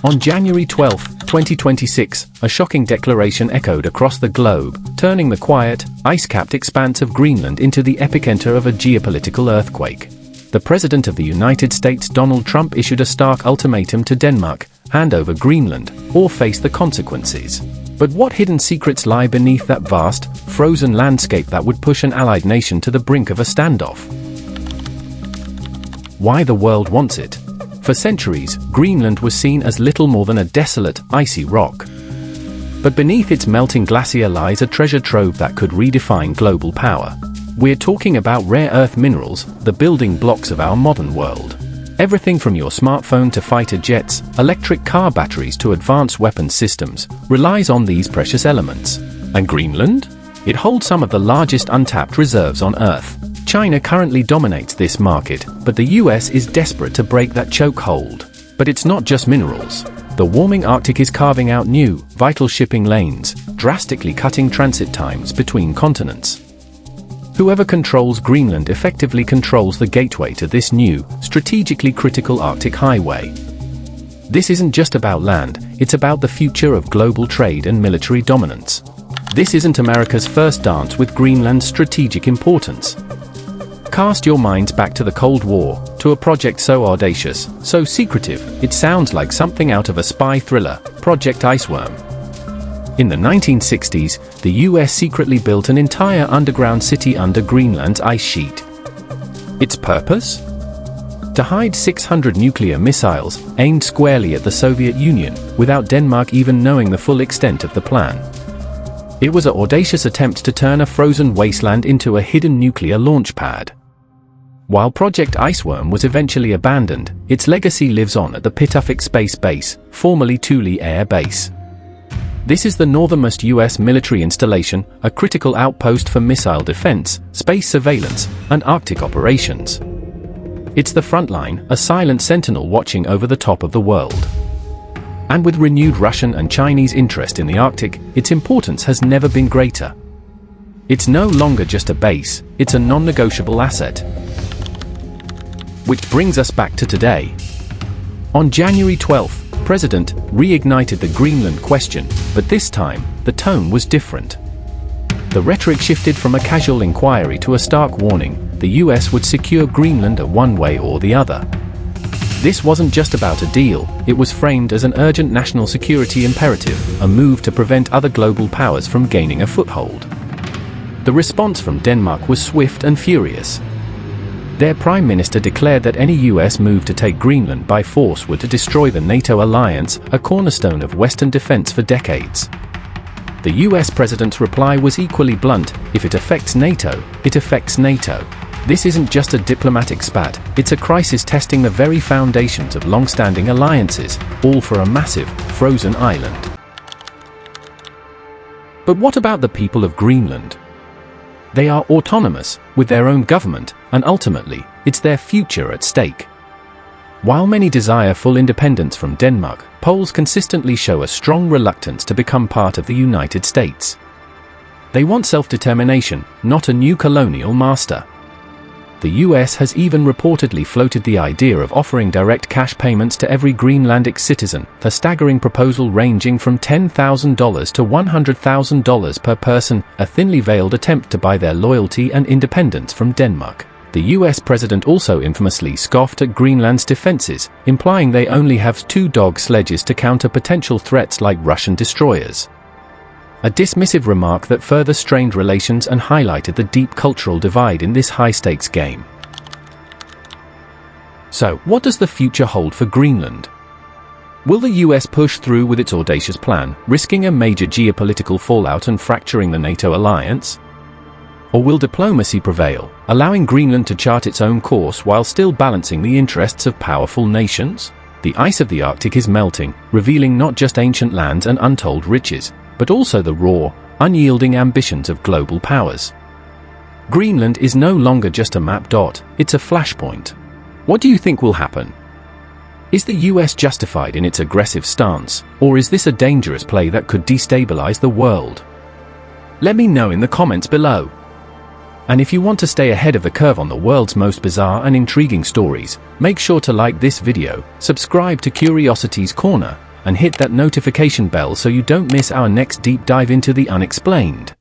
On January 12, 2026, a shocking declaration echoed across the globe, turning the quiet, ice-capped expanse of Greenland into the epicenter of a geopolitical earthquake. The President of the United States, Donald Trump, issued a stark ultimatum to Denmark: hand over Greenland, or face the consequences. But what hidden secrets lie beneath that vast, frozen landscape that would push an allied nation to the brink of a standoff? Why the world wants it? For centuries, Greenland was seen as little more than a desolate, icy rock. But beneath its melting glacier lies a treasure trove that could redefine global power. We're talking about rare earth minerals, the building blocks of our modern world. Everything from your smartphone to fighter jets, electric car batteries to advanced weapons systems, relies on these precious elements. And Greenland? It holds some of the largest untapped reserves on Earth. China currently dominates this market, but the US is desperate to break that chokehold. But it's not just minerals. The warming Arctic is carving out new, vital shipping lanes, drastically cutting transit times between continents. Whoever controls Greenland effectively controls the gateway to this new, strategically critical Arctic highway. This isn't just about land, it's about the future of global trade and military dominance. This isn't America's first dance with Greenland's strategic importance. Cast your minds back to the Cold War, to a project so audacious, so secretive, it sounds like something out of a spy thriller, Project Iceworm. In the 1960s, the US secretly built an entire underground city under Greenland's ice sheet. Its purpose? To hide 600 nuclear missiles, aimed squarely at the Soviet Union, without Denmark even knowing the full extent of the plan. It was an audacious attempt to turn a frozen wasteland into a hidden nuclear launch pad. While Project Iceworm was eventually abandoned, its legacy lives on at the Pituffik Space Base, formerly Thule Air Base. This is the northernmost US military installation, a critical outpost for missile defense, space surveillance, and Arctic operations. It's the front line, a silent sentinel watching over the top of the world. And with renewed Russian and Chinese interest in the Arctic, its importance has never been greater. It's no longer just a base, it's a non-negotiable asset. Which brings us back to today. On January 12th, President reignited the Greenland question, but this time, the tone was different. The rhetoric shifted from a casual inquiry to a stark warning: the US would secure Greenland one way or the other. This wasn't just about a deal, it was framed as an urgent national security imperative, a move to prevent other global powers from gaining a foothold. The response from Denmark was swift and furious. Their Prime Minister declared that any US move to take Greenland by force would destroy the NATO alliance, a cornerstone of Western defense for decades. The US President's reply was equally blunt: if it affects NATO, it affects NATO. This isn't just a diplomatic spat, it's a crisis testing the very foundations of long-standing alliances, all for a massive, frozen island. But what about the people of Greenland? They are autonomous, with their own government, and ultimately, it's their future at stake. While many desire full independence from Denmark, polls consistently show a strong reluctance to become part of the United States. They want self-determination, not a new colonial master. The US has even reportedly floated the idea of offering direct cash payments to every Greenlandic citizen, a staggering proposal ranging from $10,000 to $100,000 per person, a thinly veiled attempt to buy their loyalty and independence from Denmark. The US president also infamously scoffed at Greenland's defenses, implying they only have 2 dog sledges to counter potential threats like Russian destroyers. A dismissive remark that further strained relations and highlighted the deep cultural divide in this high-stakes game. So, what does the future hold for Greenland? Will the US push through with its audacious plan, risking a major geopolitical fallout and fracturing the NATO alliance? Or will diplomacy prevail, allowing Greenland to chart its own course while still balancing the interests of powerful nations? The ice of the Arctic is melting, revealing not just ancient lands and untold riches, but also the raw, unyielding ambitions of global powers. Greenland is no longer just a map dot, it's a flashpoint. What do you think will happen? Is the US justified in its aggressive stance, or is this a dangerous play that could destabilize the world? Let me know in the comments below. And if you want to stay ahead of the curve on the world's most bizarre and intriguing stories, make sure to like this video, subscribe to Curiosity's Corner, and hit that notification bell so you don't miss our next deep dive into the unexplained.